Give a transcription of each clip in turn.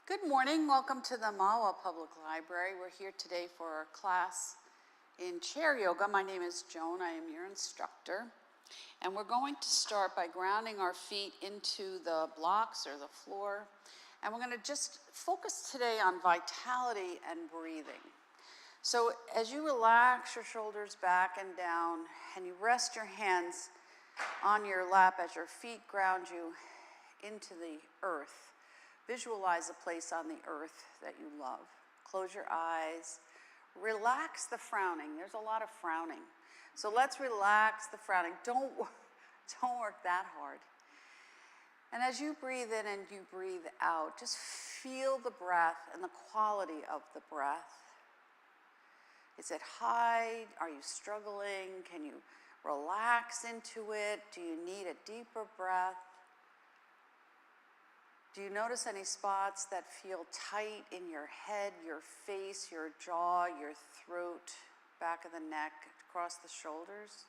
Good morning. Welcome to the Mawa Public Library. We're here today for our class in chair yoga. My name is Joan. I am your instructor. And we're going to start by grounding our feet into the blocks or the floor. And we're going to just focus today on vitality and breathing. So as you relax your shoulders back and down and you rest your hands on your lap as your feet ground you into the earth, visualize a place on the earth that you love. Close your eyes. Relax the frowning. There's a lot of frowning. So let's relax the frowning. Don't work that hard. And as you breathe in and you breathe out, just feel the breath and the quality of the breath. Is it high? Are you struggling? Can you relax into it? Do you need a deeper breath? Do you notice any spots that feel tight in your head, your face, your jaw, your throat, back of the neck, across the shoulders?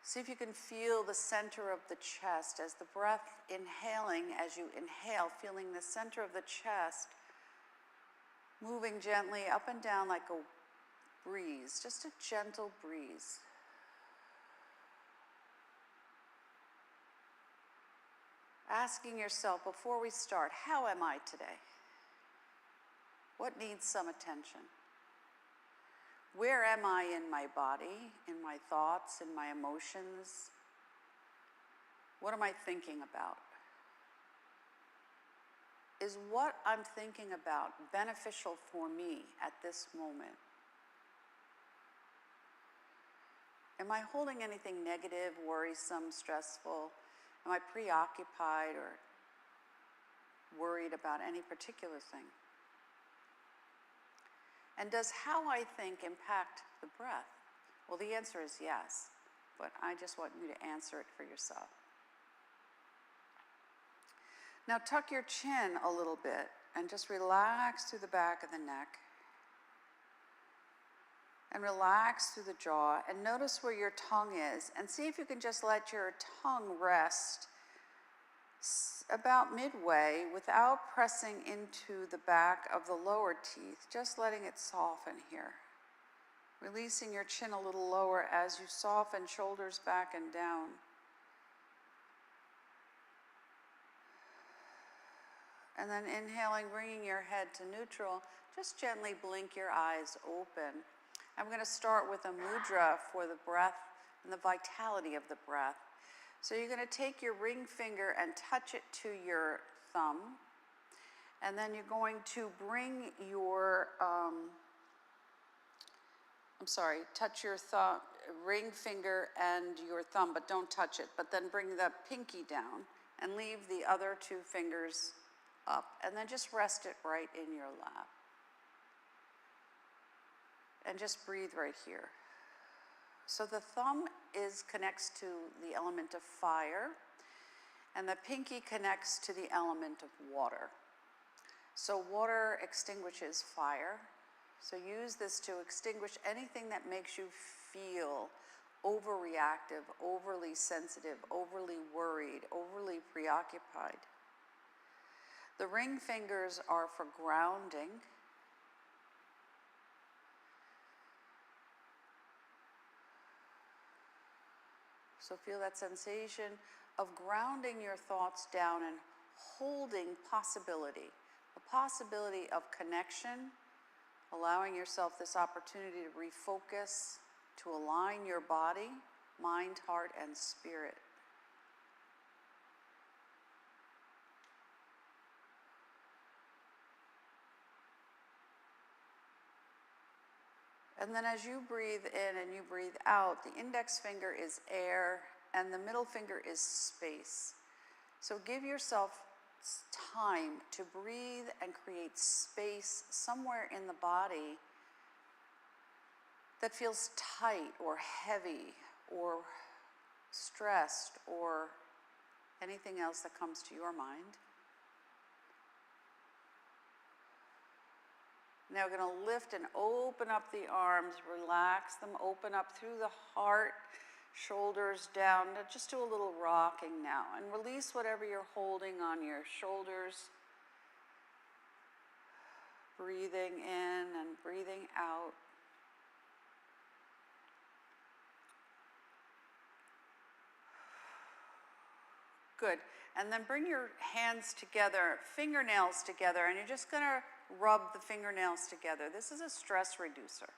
See if you can feel the center of the chest as the breath inhaling, as you inhale, feeling the center of the chest moving gently up and down like a breeze, just a gentle breeze. Asking yourself before we start, how am I today? What needs some attention? Where am I in my body, in my thoughts, in my emotions? What am I thinking about? Is what I'm thinking about beneficial for me at this moment? Am I holding anything negative, worrisome, stressful? Am I preoccupied or worried about any particular thing? And does how I think impact the breath? Well, the answer is yes, but I just want you to answer it for yourself. Now tuck your chin a little bit and just relax through the back of the neck. And relax through the jaw and notice where your tongue is and see if you can just let your tongue rest about midway without pressing into the back of the lower teeth, just letting it soften here. Releasing your chin a little lower as you soften shoulders back and down. And then inhaling, bringing your head to neutral, just gently blink your eyes open. I'm going to start with a mudra for the breath and the vitality of the breath. So you're going to take your ring finger and touch it to your thumb. And then you're going to bring your, touch your ring finger and your thumb, but don't touch it. But then bring the pinky down and leave the other two fingers up. And then just rest it right in your lap. And just breathe right here. So the thumb connects to the element of fire, and the pinky connects to the element of water. So water extinguishes fire. So use this to extinguish anything that makes you feel overreactive, overly sensitive, overly worried, overly preoccupied. The ring fingers are for grounding. So feel that sensation of grounding your thoughts down and holding possibility, a possibility of connection, allowing yourself this opportunity to refocus, to align your body, mind, heart, and spirit. And then as you breathe in and you breathe out, the index finger is air and the middle finger is space. So give yourself time to breathe and create space somewhere in the body that feels tight or heavy or stressed or anything else that comes to your mind. Now we're going to lift and open up the arms, relax them, open up through the heart, Shoulders down. Just do a little rocking now and release whatever you're holding on your shoulders. Breathing in and breathing out. Good. And then bring your hands together, fingernails together, and you're just going to rub the fingernails together. This is a stress reducer.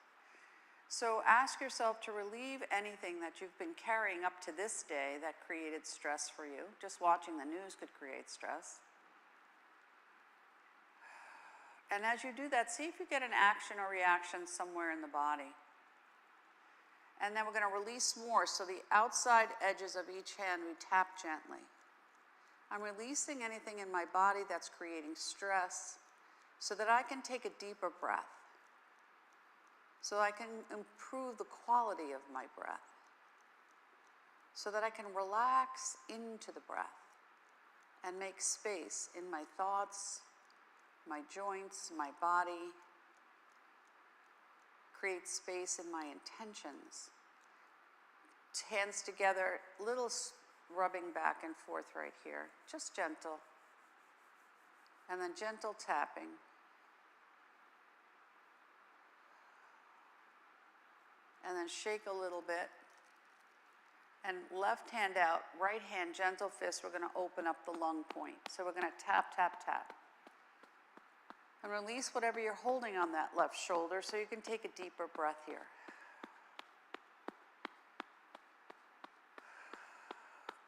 So ask yourself to relieve anything that you've been carrying up to this day that created stress for you. Just watching the news could create stress. And as you do that, see if you get an action or reaction somewhere in the body. And then we're going to release more. So the outside edges of each hand, we tap gently. I'm releasing anything in my body that's creating stress so that I can take a deeper breath. So I can improve the quality of my breath. So that I can relax into the breath and make space in my thoughts, my joints, my body. Create space in my intentions. Hands together, little rubbing back and forth right here. Just gentle. And then gentle tapping. And then shake a little bit. And left hand out, right hand, gentle fist, we're going to open up the lung point. So we're going to tap, tap, tap. And release whatever you're holding on that left shoulder so you can take a deeper breath here.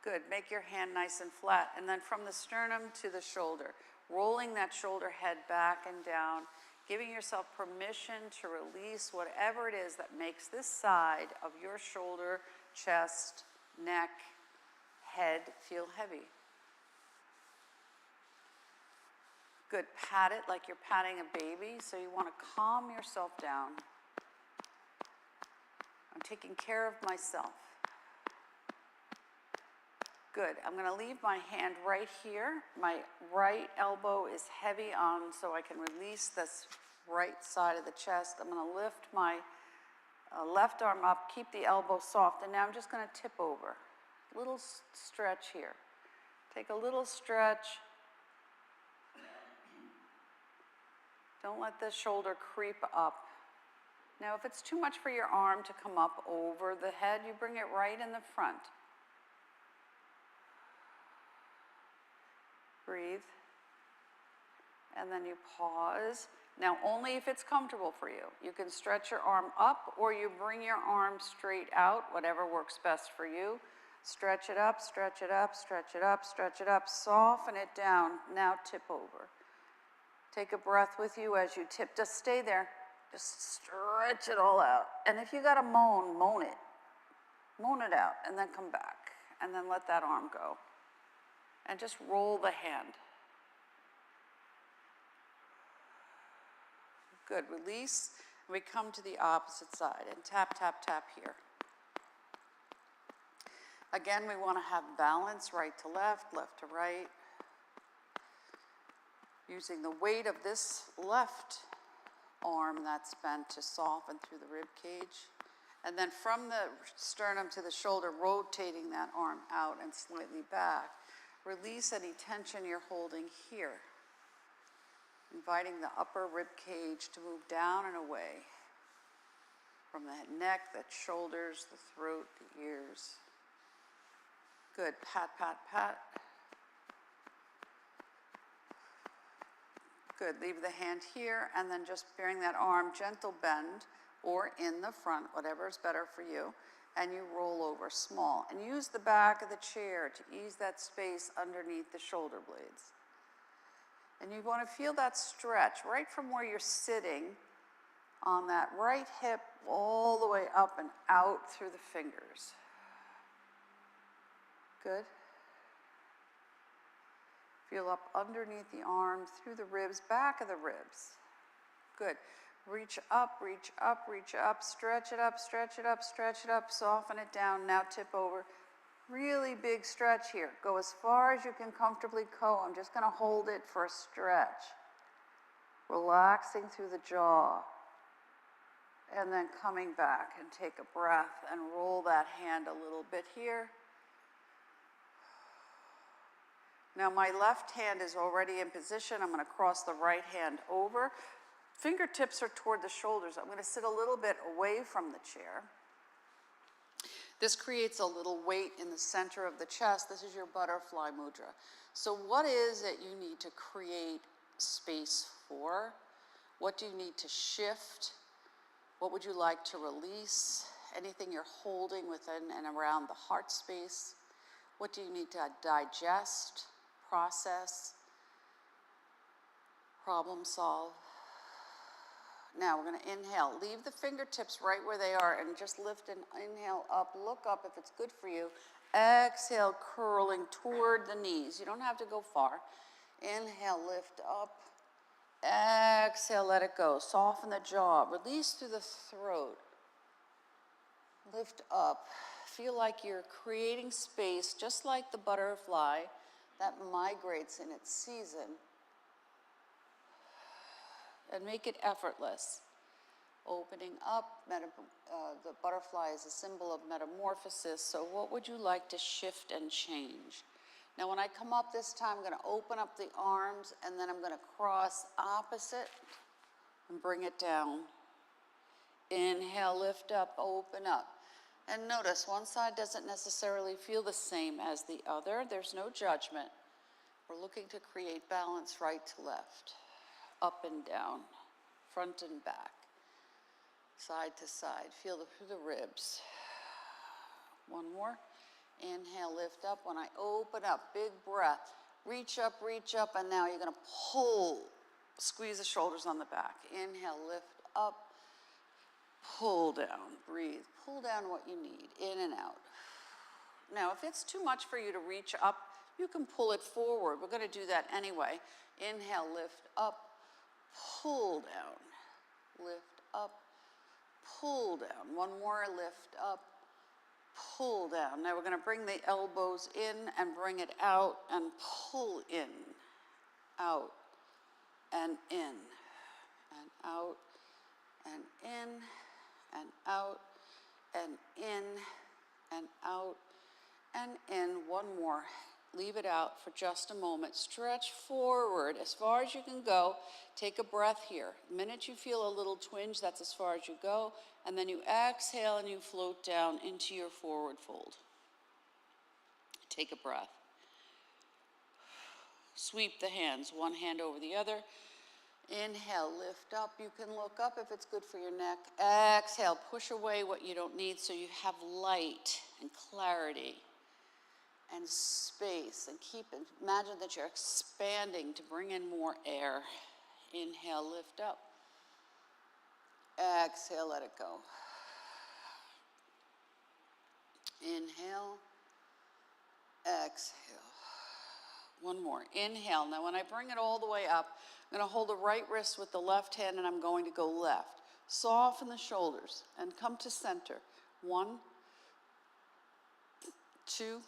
Good. Make your hand nice and flat. And then from the sternum to the shoulder, rolling that shoulder head back and down, giving yourself permission to release whatever it is that makes this side of your shoulder, chest, neck, head feel heavy. Good. Pat it like you're patting a baby. So you want to calm yourself down. I'm taking care of myself. Good. I'm going to leave my hand right here. My right elbow is heavy on, so I can release this right side of the chest. I'm going to lift my left arm up, keep the elbow soft, and now I'm just going to tip over. Little stretch here. Take a little stretch. Don't let the shoulder creep up. Now, if it's too much for your arm to come up over the head, you bring it right in the front. Breathe. And then you pause. Now, only if it's comfortable for you. You can stretch your arm up or you bring your arm straight out, whatever works best for you. Stretch it up, stretch it up, stretch it up, stretch it up. Soften it down. Now tip over. Take a breath with you as you tip. Just stay there. Just stretch it all out. And if you got to moan, moan it. Moan it out and then come back. And then let that arm go. And just roll the hand. Good. Release. And we come to the opposite side and tap, tap, tap here. Again, we want to have balance, right to left to right. Using the weight of this left arm that's bent to soften through the rib cage. And then from the sternum to the shoulder, rotating that arm out and slightly back. Release any tension you're holding here. Inviting the upper rib cage to move down and away from the neck, the shoulders, the throat, the ears. Good. Pat, pat, pat. Good. Leave the hand here and then just bearing that arm, gentle bend or in the front, whatever is better for you. And you roll over small. And use the back of the chair to ease that space underneath the shoulder blades. And you want to feel that stretch right from where you're sitting on that right hip all the way up and out through the fingers. Good. Feel up underneath the arm, through the ribs, back of the ribs. Good. Reach up, reach up, reach up, stretch it up, stretch it up, stretch it up, soften it down, now tip over. Really big stretch here. Go as far as you can comfortably go. I'm just going to hold it for a stretch. Relaxing through the jaw. And then coming back and take a breath and roll that hand a little bit here. Now my left hand is already in position. I'm going to cross the right hand over. Fingertips are toward the shoulders. I'm going to sit a little bit away from the chair. This creates a little weight in the center of the chest. This is your butterfly mudra. So what is it you need to create space for? What do you need to shift? What would you like to release? Anything you're holding within and around the heart space? What do you need to digest, process, problem solve? Now we're going to inhale. Leave the fingertips right where they are and just lift and inhale up. Look up if it's good for you. Exhale, curling toward the knees. You don't have to go far. Inhale, lift up. Exhale, let it go. Soften the jaw. Release through the throat. Lift up. Feel like you're creating space, just like the butterfly that migrates in its season. And make it effortless. Opening up, the butterfly is a symbol of metamorphosis, so what would you like to shift and change? Now when I come up this time, I'm going to open up the arms, and then I'm going to cross opposite and bring it down. Inhale, lift up, open up. And notice, one side doesn't necessarily feel the same as the other. There's no judgment. We're looking to create balance right to left. Up and down, front and back, side to side. Feel through the ribs. One more. Inhale, lift up. When I open up, big breath. Reach up, and now you're going to pull. Squeeze the shoulders on the back. Inhale, lift up. Pull down, breathe. Pull down what you need, in and out. Now, if it's too much for you to reach up, you can pull it forward. We're going to do that anyway. Inhale, lift up. Pull down, lift up, pull down. One more, lift up, pull down. Now we're going to bring the elbows in and bring it out and pull in, out, and in, and out, and in, and out, and in, and out, and in. One more. Leave it out for just a moment. Stretch forward as far as you can go. Take a breath here. The minute you feel a little twinge, that's as far as you go. And then you exhale and you float down into your forward fold. Take a breath. Sweep the hands, one hand over the other. Inhale, lift up. You can look up if it's good for your neck. Exhale, push away what you don't need so you have light and clarity and space, and imagine that you're expanding to bring in more air. Inhale, lift up. Exhale, let it go. Inhale, exhale. One more. Inhale. Now when I bring it all the way up, I'm going to hold the right wrist with the left hand and I'm going to go left. Soften the shoulders and come to center. 1, 2,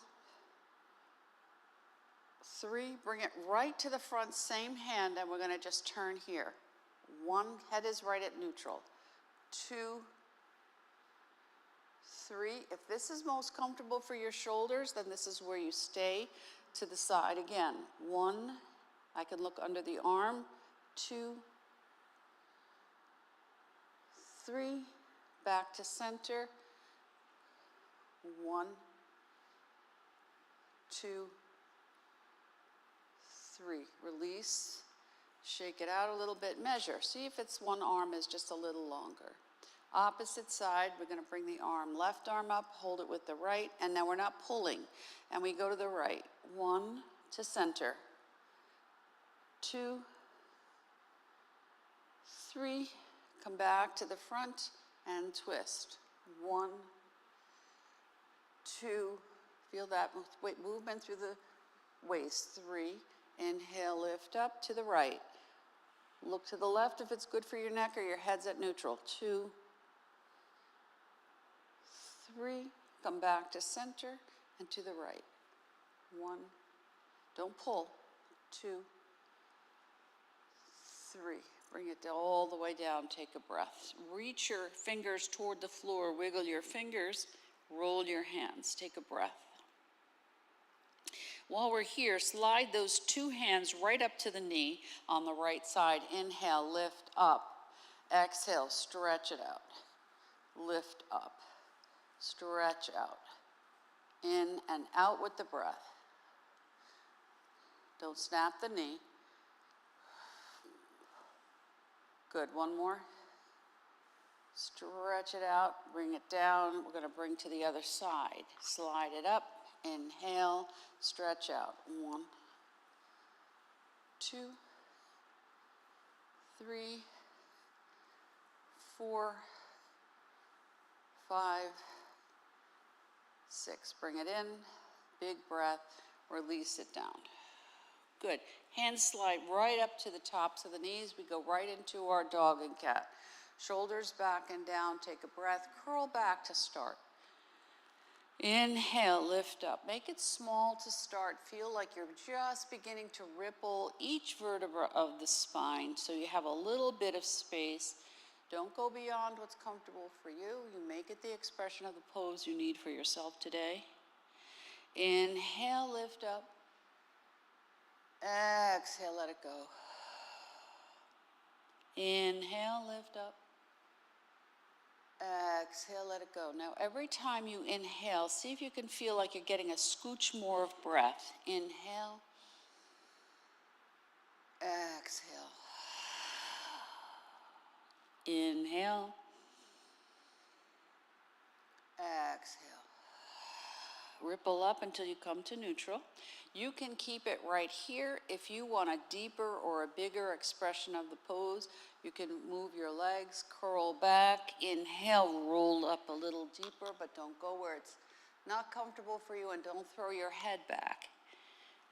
3, bring it right to the front, same hand, and we're going to just turn here. 1, head is right at neutral. 2, 3. If this is most comfortable for your shoulders, then this is where you stay. To the side again. 1, I can look under the arm. 2, 3, back to center. 1, 2, 3. Release, shake it out a little bit, measure. See if it's one arm is just a little longer. Opposite side, we're going to bring the arm, left arm up, hold it with the right, and now we're not pulling. And we go to the right. 1, to center. 2, 3, come back to the front and twist. 1, 2, feel that movement through the waist. 3, inhale, lift up to the right. Look to the left if it's good for your neck or your head's at neutral. 2, 3, come back to center and to the right. 1, don't pull. 2, 3, Bring it all the way down, take a breath. Reach your fingers toward the floor, wiggle your fingers, roll your hands, take a breath. While we're here, slide those two hands right up to the knee on the right side. Inhale, lift up. Exhale, stretch it out. Lift up, stretch out. In and out with the breath. Don't snap the knee. Good, one more. Stretch it out, bring it down. We're going to bring to the other side. Slide it up, inhale, stretch out. 1, 2, 3, 4, 5, 6. Bring it in, big breath, release it down. Good. Hands slide right up to the tops of the knees. We go right into our dog and cat. Shoulders back and down. Take a breath. Curl back to start. Inhale, lift up. Make it small to start. Feel like you're just beginning to ripple each vertebra of the spine so you have a little bit of space. Don't go beyond what's comfortable for you. You make it the expression of the pose you need for yourself today. Inhale, lift up. Exhale, let it go. Inhale, lift up. Exhale, let it go. Now, every time you inhale, see if you can feel like you're getting a scooch more of breath. Inhale. Exhale. Inhale. Exhale. Ripple up until you come to neutral. You can keep it right here. If you want a deeper or a bigger expression of the pose, you can move your legs, curl back, inhale, roll up a little deeper, but don't go where it's not comfortable for you, and don't throw your head back.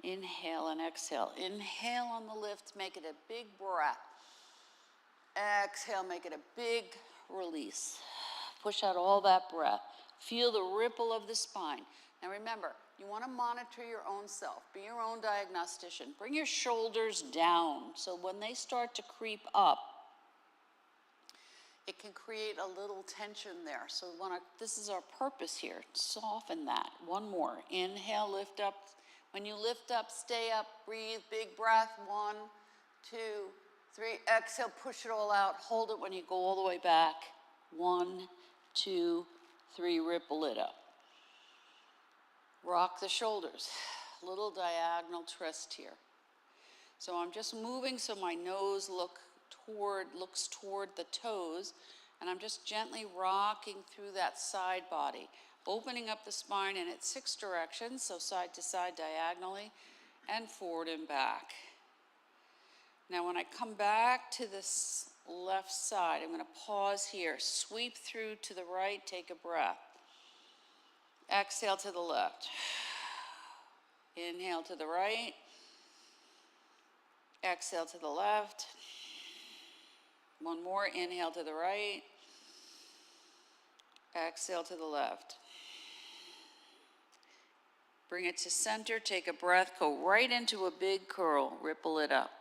Inhale and exhale. Inhale on the lift, make it a big breath. Exhale, make it a big release. Push out all that breath. Feel the ripple of the spine. Now remember, you want to monitor your own self. Be your own diagnostician. Bring your shoulders down so when they start to creep up, it can create a little tension there. So this is our purpose here. Soften that. One more. Inhale, lift up. When you lift up, stay up, breathe, big breath. 1, 2, 3. Exhale, push it all out. Hold it when you go all the way back. 1, 2, 3. Ripple it up. Rock the shoulders. Little diagonal twist here. So I'm just moving so my nose looks toward the toes, and I'm just gently rocking through that side body, opening up the spine in its 6 directions, so side to side diagonally, and forward and back. Now when I come back to this left side, I'm going to pause here, sweep through to the right, take a breath. Exhale to the left. Inhale to the right. Exhale to the left. One more. Inhale to the right. Exhale to the left. Bring it to center. Take a breath. Go right into a big curl. Ripple it up.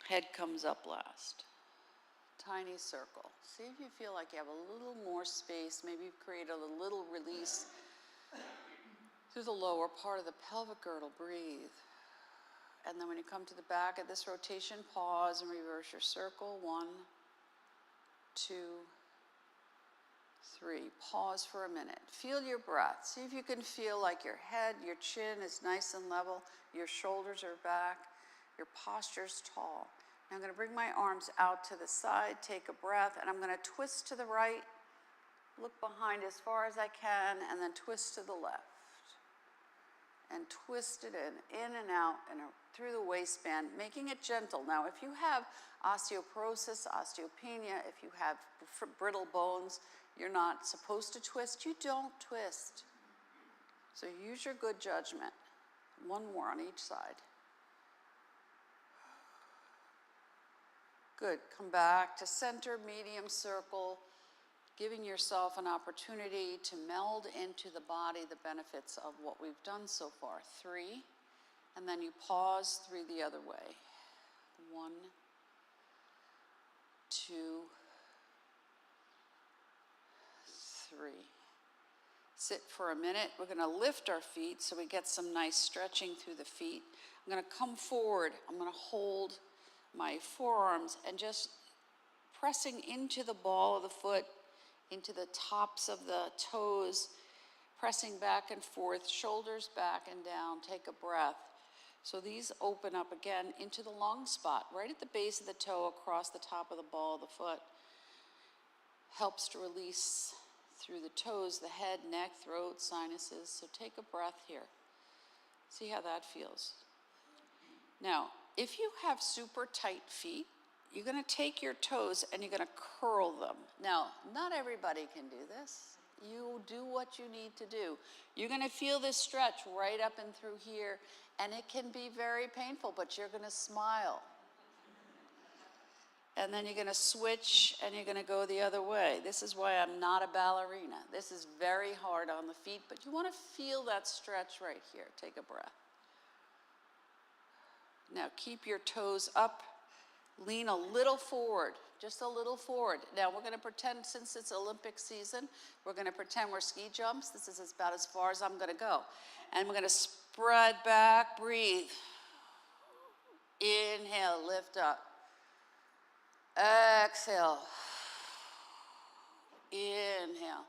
Head comes up last. Tiny circle. See if you feel like you have a little more space. Maybe you've created a little release through the lower part of the pelvic girdle. Breathe. And then when you come to the back of this rotation, pause and reverse your circle. 1, 2, 3. Pause for a minute. Feel your breath. See if you can feel like your head, your chin is nice and level. Your shoulders are back. Your posture's tall. Now I'm going to bring my arms out to the side, take a breath, and I'm going to twist to the right, look behind as far as I can, and then twist to the left. And twist it in and out, and through the waistband, making it gentle. Now, if you have osteoporosis, osteopenia, if you have brittle bones, you're not supposed to twist, you don't twist. So use your good judgment. One more on each side. Good. Come back to center, medium circle, giving yourself an opportunity to meld into the body the benefits of what we've done so far. 3, and then you pause 3 the other way. 1, 2, 3. Sit for a minute. We're going to lift our feet so we get some nice stretching through the feet. I'm going to come forward. I'm going to hold my forearms and just pressing into the ball of the foot, into the tops of the toes, pressing back and forth, shoulders back and down. Take a breath. So these open up again into the lung spot, right at the base of the toe across the top of the ball of the foot. Helps to release through the toes, the head, neck, throat, sinuses. So take a breath here. See how that feels. Now, if you have super tight feet, you're going to take your toes and you're going to curl them. Now, not everybody can do this. You do what you need to do. You're going to feel this stretch right up and through here, and it can be very painful, but you're going to smile. And then you're going to switch and you're going to go the other way. This is why I'm not a ballerina. This is very hard on the feet, but you want to feel that stretch right here. Take a breath. Now keep your toes up. Lean a little forward, just a little forward. Now we're going to pretend, since it's Olympic season, we're going to pretend we're ski jumps. This is about as far as I'm going to go. And we're going to spread back, breathe. Inhale, lift up. Exhale. Inhale.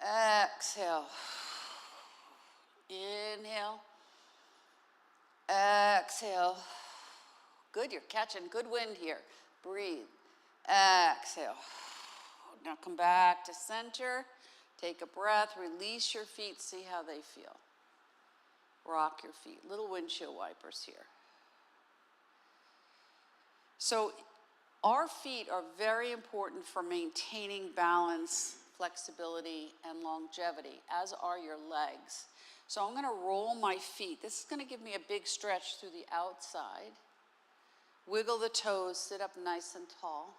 Exhale. Inhale. Exhale. Good, you're catching good wind here. Breathe. Exhale. Now come back to center. Take a breath. Release your feet. See how they feel. Rock your feet. Little windshield wipers here. So our feet are very important for maintaining balance, flexibility, and longevity, as are your legs. So I'm going to roll my feet. This is going to give me a big stretch through the outside. Wiggle the toes, sit up nice and tall.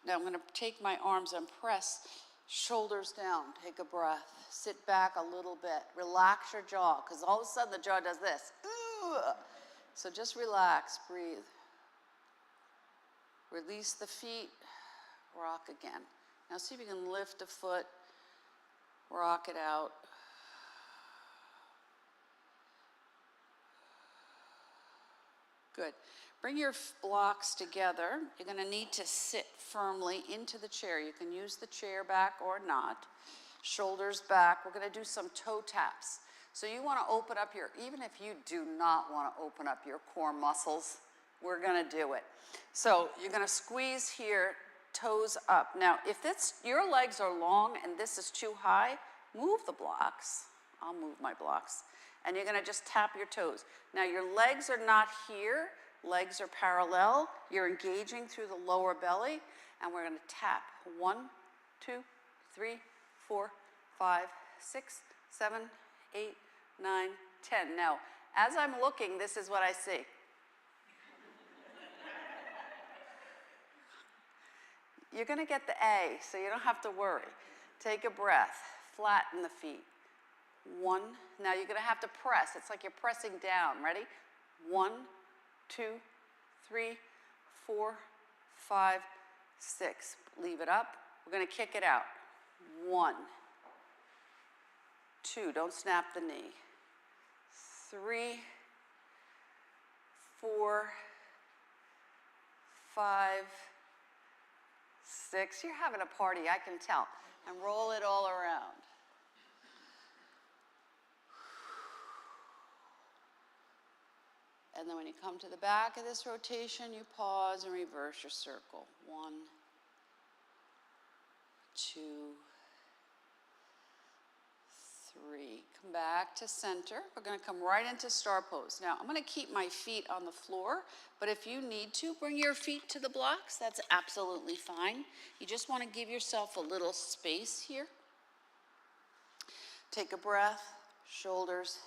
Now I'm going to take my arms and press shoulders down. Take a breath. Sit back a little bit. Relax your jaw, because all of a sudden the jaw does this. So just relax, breathe. Release the feet, rock again. Now see if you can lift a foot, rock it out. Good. Bring your blocks together. You're going to need to sit firmly into the chair. You can use the chair back or not. Shoulders back. We're going to do some toe taps. So you want to open up even if you do not want to open up your core muscles, we're going to do it. So you're going to squeeze here, toes up. Now, if your legs are long and this is too high, move the blocks. I'll move my blocks. And you're going to just tap your toes. Now, your legs are not here. Legs are parallel. You're engaging through the lower belly. And we're going to tap. 1, 2, 3, 4, 5, 6, 7, 8, 9, 10. Now, as I'm looking, this is what I see. You're going to get the A, so you don't have to worry. Take a breath. Flatten the feet. 1. Now you're going to have to press. It's like you're pressing down. Ready? 1, 2, 3, 4, 5, 6. Leave it up. We're going to kick it out. 1, 2. Don't snap the knee. 3, 4, 5, 6. You're having a party, I can tell. And roll it all around. And then when you come to the back of this rotation, you pause and reverse your circle. 1, 2, 3. Come back to center. We're going to come right into star pose. Now, I'm going to keep my feet on the floor, but if you need to, bring your feet to the blocks. That's absolutely fine. You just want to give yourself a little space here. Take a breath, shoulders.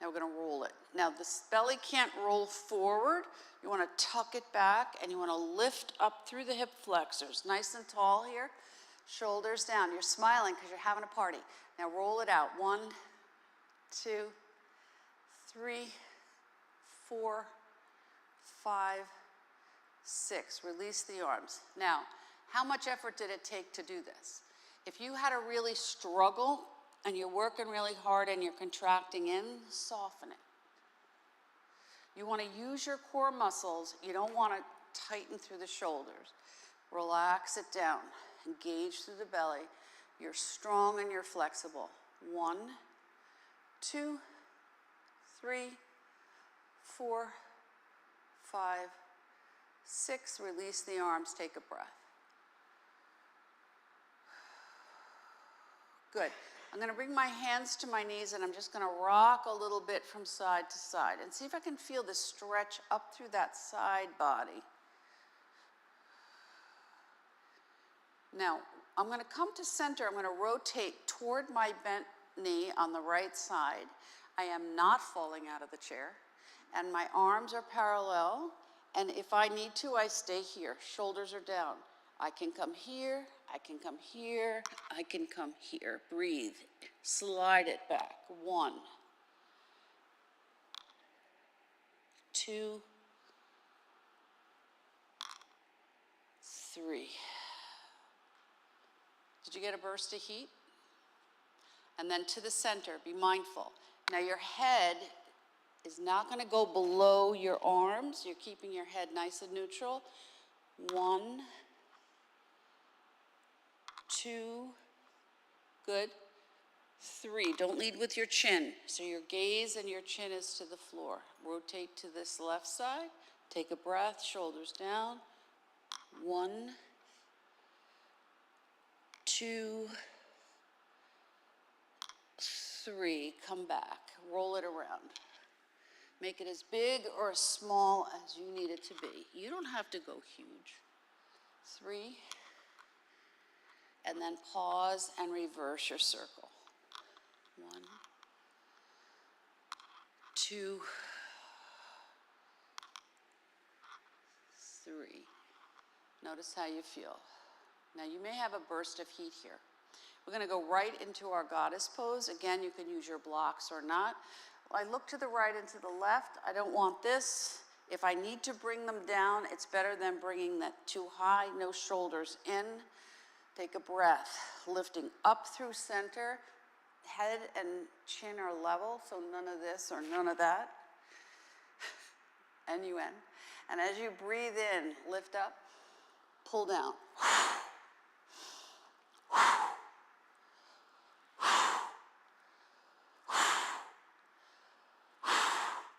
Now we're going to roll it. Now this belly can't roll forward. You want to tuck it back and you want to lift up through the hip flexors. Nice and tall here. Shoulders down. You're smiling because you're having a party. Now roll it out. 1, 2, 3, 4, 5, 6. Release the arms. Now, how much effort did it take to do this? If you had to really struggle and you're working really hard and you're contracting in, soften it. You want to use your core muscles. You don't want to tighten through the shoulders. Relax it down. Engage through the belly. You're strong and you're flexible. 1, 2, 3, 4, 5, 6. Release the arms. Take a breath. Good. I'm going to bring my hands to my knees and I'm just going to rock a little bit from side to side and see if I can feel the stretch up through that side body. Now, I'm going to come to center. I'm going to rotate toward my bent knee on the right side. I am not falling out of the chair and my arms are parallel, and if I need to, I stay here. Shoulders are down. I can come here, I can come here, I can come here. Breathe. Slide it back. 1, 2, 3. Did you get a burst of heat? And then to the center, be mindful. Now your head is not going to go below your arms. You're keeping your head nice and neutral. 1, 2, good. 3, don't lead with your chin. So your gaze and your chin is to the floor. Rotate to this left side. Take a breath, shoulders down. 1, 2, 3, come back. Roll it around. Make it as big or as small as you need it to be. You don't have to go huge. 3, and then pause and reverse your circle. 1, 2, 3. Notice how you feel. Now you may have a burst of heat here. We're going to go right into our goddess pose. Again, you can use your blocks or not. I look to the right and to the left. I don't want this. If I need to bring them down, it's better than bringing that too high. No shoulders in. Take a breath, lifting up through center. Head and chin are level, so none of this or none of that. N-U-N. And as you breathe in, lift up, pull down.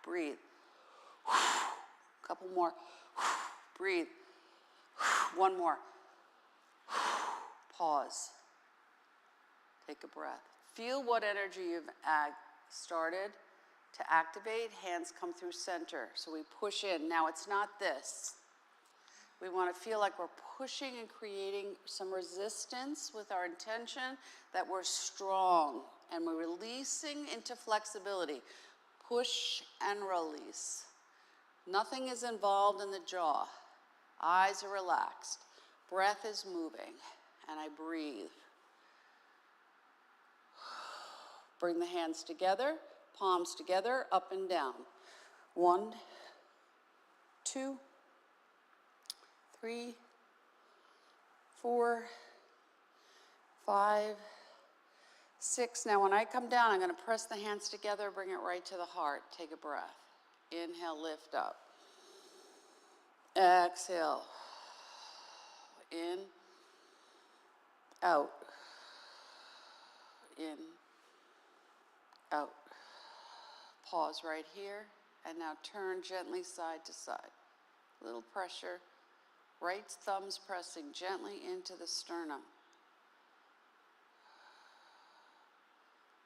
Breathe. Couple more. Breathe. 1 more. Pause. Take a breath. Feel what energy you've started to activate. Hands come through center. So we push in. Now it's not this. We want to feel like we're pushing and creating some resistance with our intention that we're strong and we're releasing into flexibility. Push and release. Nothing is involved in the jaw. Eyes are relaxed. Breath is moving. And I breathe. Bring the hands together, palms together, up and down. 1, 2, 3, 4, 5, 6. Now when I come down, I'm going to press the hands together, bring it right to the heart. Take a breath. Inhale, lift up. Exhale. In. Out. In. Out. Pause right here. And now turn gently side to side. Little pressure. Right thumbs pressing gently into the sternum.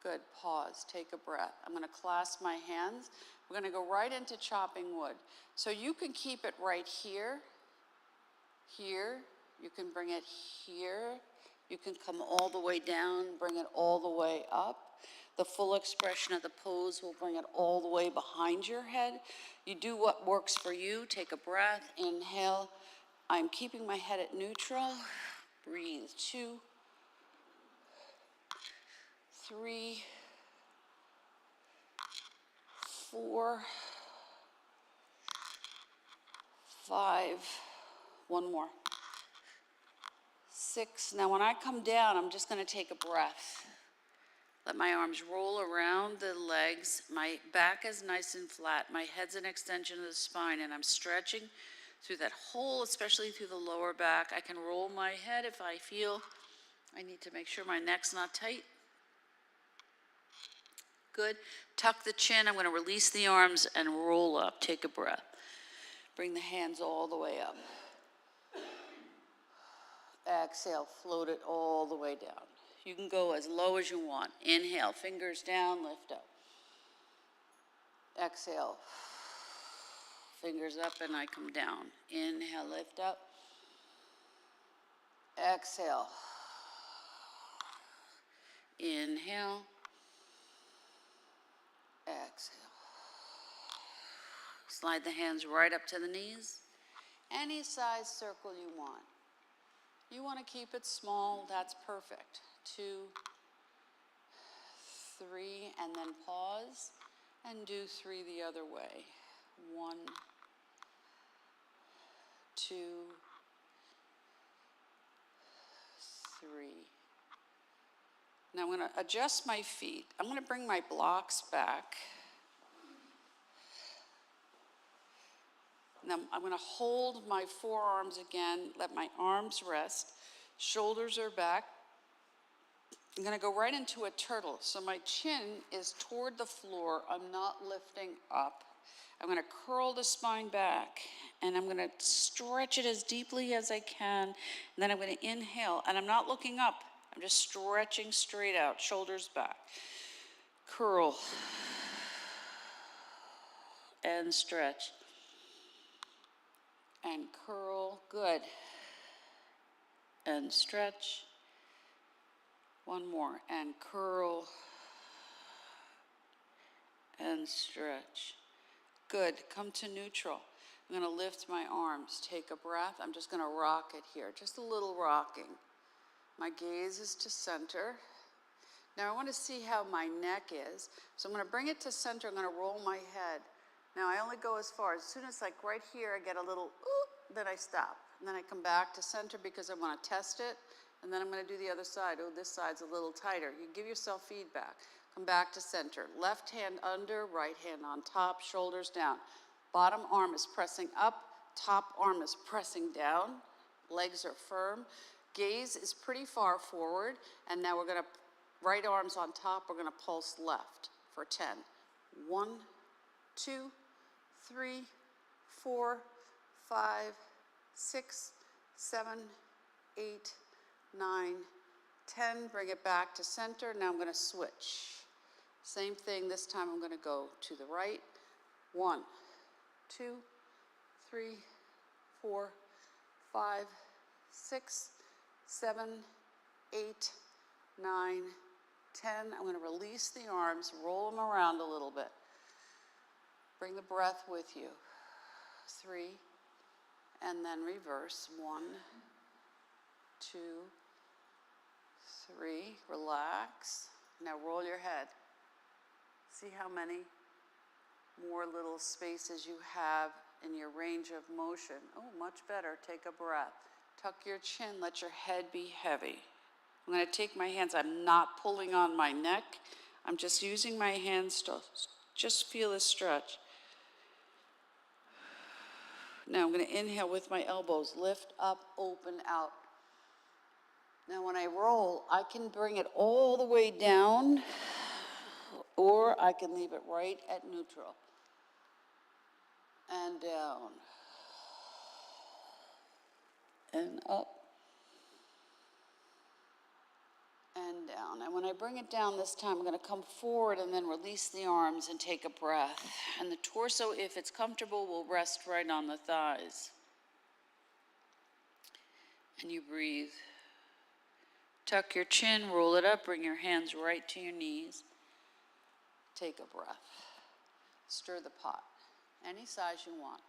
Good. Pause. Take a breath. I'm going to clasp my hands. We're going to go right into chopping wood. So you can keep it right here. Here. You can bring it here. You can come all the way down, bring it all the way up. The full expression of the pose will bring it all the way behind your head. You do what works for you. Take a breath. Inhale. I'm keeping my head at neutral. Breathe. 2, 3, 4, 5, one more, 6. Now when I come down, I'm just going to take a breath. Let my arms roll around the legs. My back is nice and flat. My head's an extension of the spine, and I'm stretching through that whole, especially through the lower back. I can roll my head if I feel I need to make sure my neck's not tight. Good. Tuck the chin. I'm going to release the arms and roll up. Take a breath. Bring the hands all the way up. Exhale, float it all the way down. You can go as low as you want. Inhale, fingers down, lift up. Exhale, fingers up and I come down. Inhale, lift up. Exhale. Inhale. Exhale. Slide the hands right up to the knees. Any size circle you want. You want to keep it small, that's perfect. 2, 3, and then pause and do 3 the other way. 1, 2, 3. Now I'm going to adjust my feet. I'm going to bring my blocks back. Now I'm going to hold my forearms again, let my arms rest, shoulders are back. I'm going to go right into a turtle. So my chin is toward the floor, I'm not lifting up. I'm going to curl the spine back, and I'm going to stretch it as deeply as I can, and then I'm going to inhale, and I'm not looking up, I'm just stretching straight out, shoulders back. Curl and stretch. And curl, good. And stretch. One more, and curl. And stretch. Good, come to neutral. I'm gonna lift my arms, take a breath. I'm just gonna rock it here, just a little rocking. My gaze is to center. Now I wanna see how my neck is. So I'm gonna bring it to center, I'm gonna roll my head. Now I only go as far. As soon as like right here, I get a little ooh, then I stop. And then I come back to center because I want to test it. And then I'm going to do the other side. Oh, this side's a little tighter. You give yourself feedback. Come back to center. Left hand under, right hand on top, shoulders down. Bottom arm is pressing up, top arm is pressing down. Legs are firm. Gaze is pretty far forward. And now we're going to, right arms on top, we're going to pulse left for 10. 1, 2, 3, 4, 5, 6, 7, 8, 9, 10. Bring it back to center. Now I'm going to switch. Same thing. This time I'm going to go to the right. 1, 2, 3, 4, 5, 6, 7, 8, 9, 10. I'm going to release the arms, roll them around a little bit. Bring the breath with you. 3, and then reverse. 1, 2, 3. Relax. Now roll your head. See how many more little spaces you have in your range of motion. Oh, much better. Take a breath. Tuck your chin. Let your head be heavy. I'm going to take my hands. I'm not pulling on my neck. I'm just using my hands to just feel a stretch. Now I'm going to inhale with my elbows, lift up, open out. Now when I roll, I can bring it all the way down, or I can leave it right at neutral. And down. And up. And down. And when I bring it down this time, I'm going to come forward and then release the arms and take a breath. And the torso, if it's comfortable, will rest right on the thighs. And you breathe. Tuck your chin, roll it up, bring your hands right to your knees. Take a breath. Stir the pot. Any size you want.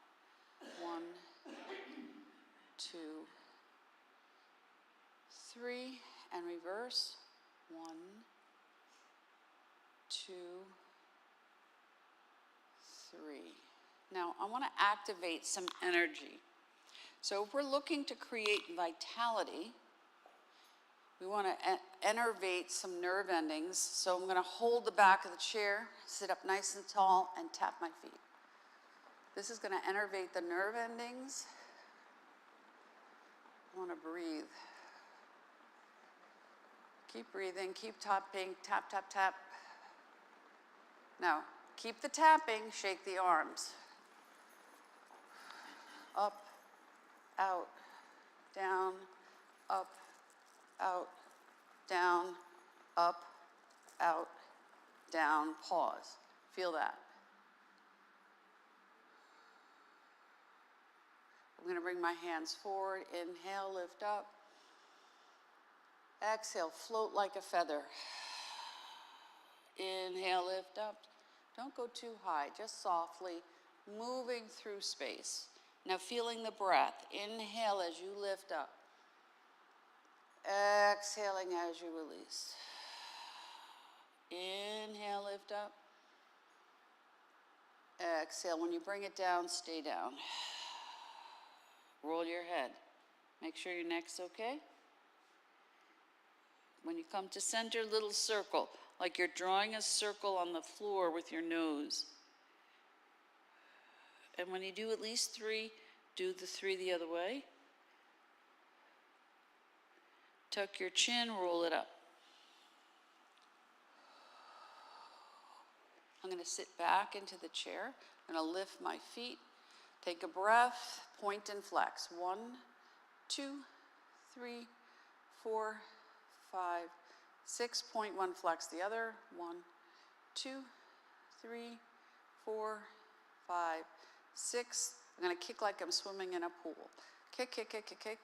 1, 2, 3, and reverse. 1, 2, 3. Now, I want to activate some energy. So if we're looking to create vitality, we want to innervate some nerve endings. So I'm going to hold the back of the chair, sit up nice and tall, and tap my feet. This is going to innervate the nerve endings. I want to breathe. Keep breathing, keep tapping, tap, tap, tap. Now, keep the tapping, shake the arms. Up, out, down, up, out, down, up, out, down, pause. Feel that. I'm going to bring my hands forward. Inhale, lift up. Exhale, float like a feather. Inhale, lift up. Don't go too high, just softly moving through space. Now feeling the breath. Inhale as you lift up. Exhaling as you release. Inhale, lift up. Exhale. When you bring it down, stay down. Roll your head. Make sure your neck's okay. When you come to center, little circle, like you're drawing a circle on the floor with your nose. And when you do at least 3, do the 3 the other way. Tuck your chin, roll it up. I'm going to sit back into the chair. I'm going to lift my feet. Take a breath, point and flex. 1, 2, 3, 4, 5, 6. Point 1, flex the other. 1, 2, 3, 4, 5, 6. I'm going to kick like I'm swimming in a pool. Kick, kick, kick, kick, kick.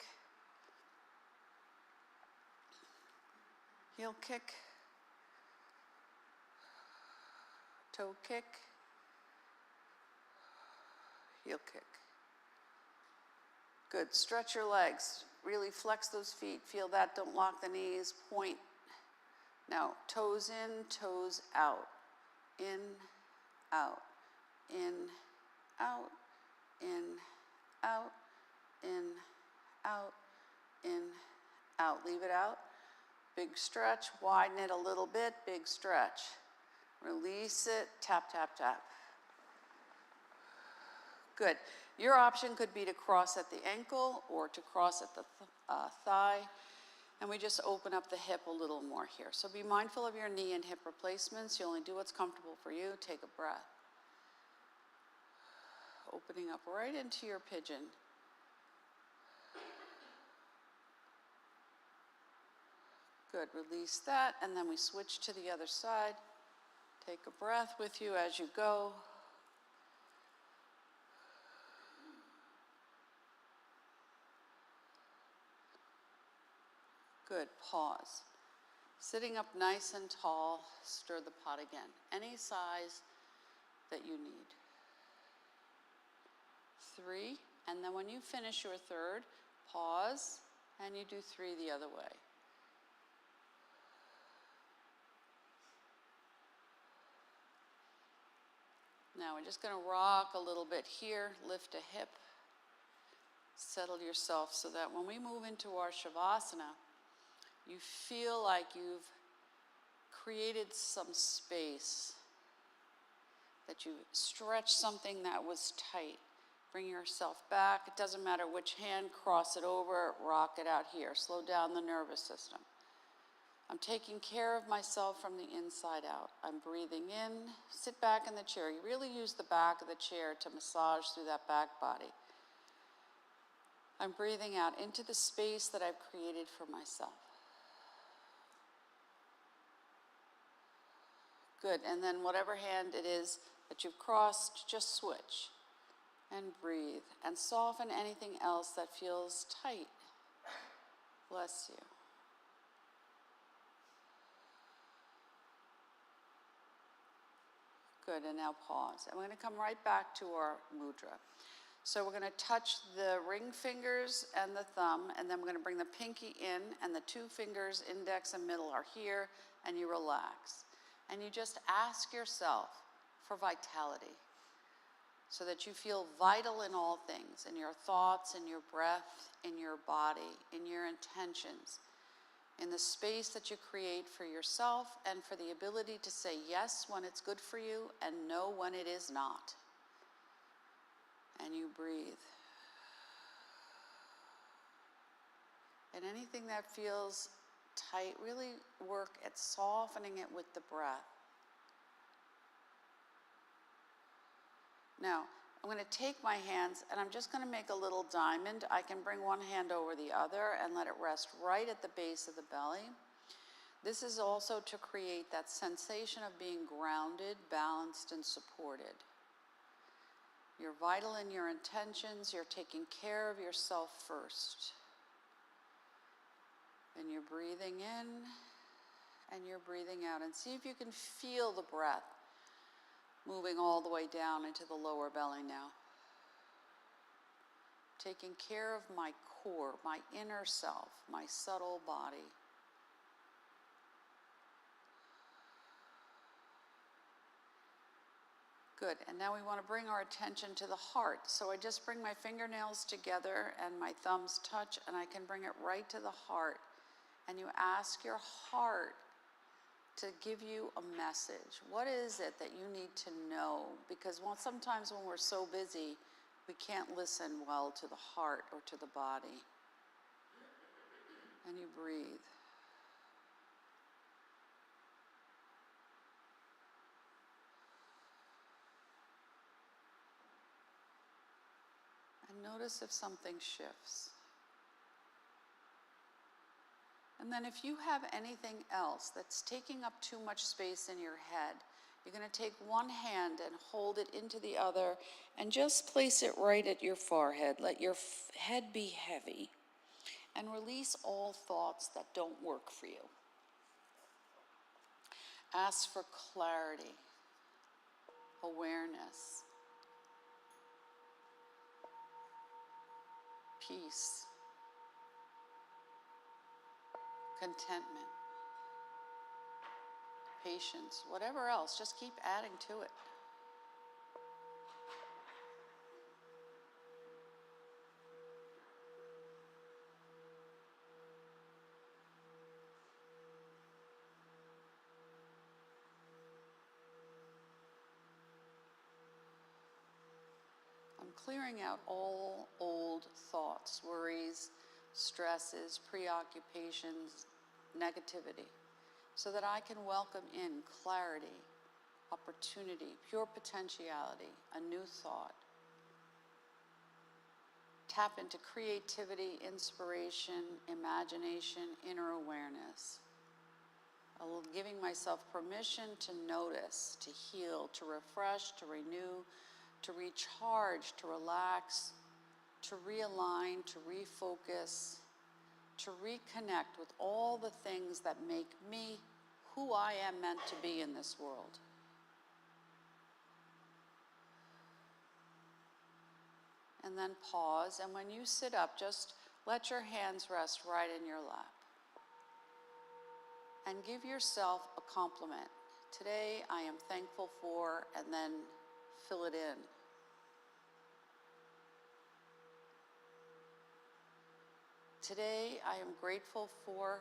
Heel kick. Toe kick. Heel kick. Good. Stretch your legs. Really flex those feet. Feel that. Don't lock the knees. Point. Now, toes in, toes out. In, out. In, out. In, out. In, out. In, out. Leave it out. Big stretch. Widen it a little bit. Big stretch. Release it. Tap, tap, tap. Good. Your option could be to cross at the ankle or to cross at the thigh. And we just open up the hip a little more here. So be mindful of your knee and hip replacements. You only do what's comfortable for you. Take a breath. Opening up right into your pigeon. Good. Release that. And then we switch to the other side. Take a breath with you as you go. Good. Pause. Sitting up nice and tall, stir the pot again. Any size that you need. 3, and then when you finish your third, pause, and you do 3 the other way. Now we're just going to rock a little bit here, lift a hip, settle yourself so that when we move into our Shavasana, you feel like you've created some space, that you stretched something that was tight. Bring yourself back. It doesn't matter which hand, cross it over, rock it out here. Slow down the nervous system. I'm taking care of myself from the inside out. I'm breathing in. Sit back in the chair. You really use the back of the chair to massage through that back body. I'm breathing out into the space that I've created for myself. Good, and then whatever hand it is that you've crossed, just switch and breathe and soften anything else that feels tight. Bless you. Good, and now pause. And we're going to come right back to our mudra. So we're going to touch the ring fingers and the thumb, and then we're going to bring the pinky in, and the 2 fingers, index and middle, are here, and you relax. And you just ask yourself for vitality. so that you feel vital in all things, in your thoughts, in your breath, in your body, in your intentions, in the space that you create for yourself, and for the ability to say yes when it's good for you and no when it is not. And you breathe. And anything that feels tight, really work at softening it with the breath. Now, I'm going to take my hands and I'm just going to make a little diamond. I can bring one hand over the other and let it rest right at the base of the belly. This is also to create that sensation of being grounded, balanced, and supported. You're vital in your intentions. You're taking care of yourself first. And you're breathing in and you're breathing out. And see if you can feel the breath moving all the way down into the lower belly now. Taking care of my core, my inner self, my subtle body. Good, and now we want to bring our attention to the heart. So I just bring my fingernails together and my thumbs touch, and I can bring it right to the heart. And you ask your heart to give you a message. What is it that you need to know? Because sometimes when we're so busy, we can't listen well to the heart or to the body. And you breathe. And notice if something shifts. And then if you have anything else that's taking up too much space in your head, you're going to take one hand and hold it into the other and just place it right at your forehead. Let your head be heavy and release all thoughts that don't work for you. Ask for clarity, awareness, peace, contentment, patience, whatever else, just keep adding to it. I'm clearing out all old thoughts, worries, stresses, preoccupations, negativity, so that I can welcome in clarity, opportunity, pure potentiality, a new thought. Tap into creativity, inspiration, imagination, inner awareness. Giving myself permission to notice, to heal, to refresh, to renew, to recharge, to relax, to realign, to refocus, to reconnect with all the things that make me who I am meant to be in this world. And then pause, and when you sit up, just let your hands rest right in your lap. And give yourself a compliment. Today I am thankful for, and then fill it in. Today I am grateful for.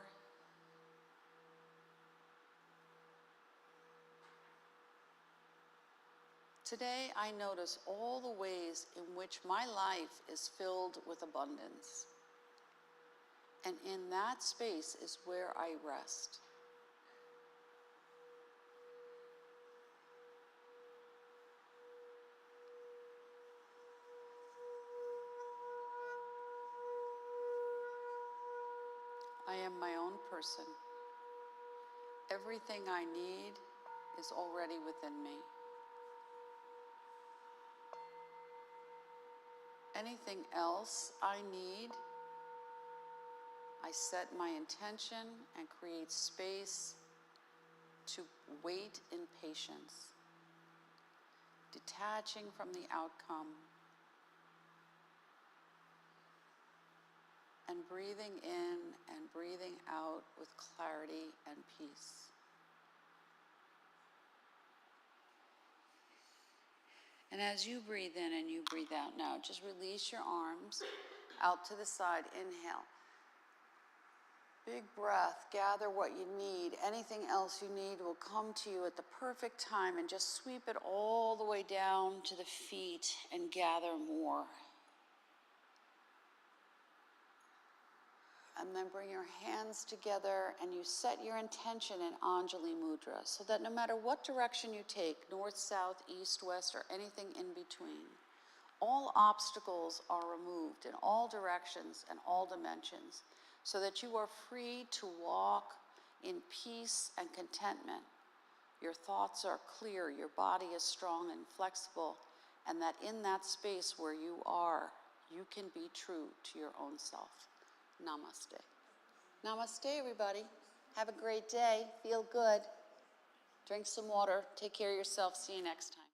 Today I notice all the ways in which my life is filled with abundance. And in that space is where I rest. I am my own person. Everything I need is already within me. Anything else I need, I set my intention and create space to wait in patience, detaching from the outcome, and breathing in and breathing out with clarity and peace. And as you breathe in and you breathe out now, just release your arms out to the side. Inhale. Big breath. Gather what you need. Anything else you need will come to you at the perfect time, and just sweep it all the way down to the feet and gather more. And then bring your hands together and you set your intention in Anjali Mudra, so that no matter what direction you take, north, south, east, west, or anything in between, all obstacles are removed in all directions and all dimensions, so that you are free to walk in peace and contentment. Your thoughts are clear, your body is strong and flexible, and that in that space where you are, you can be true to your own self. Namaste. Namaste, everybody. Have a great day. Feel good. Drink some water. Take care of yourself. See you next time.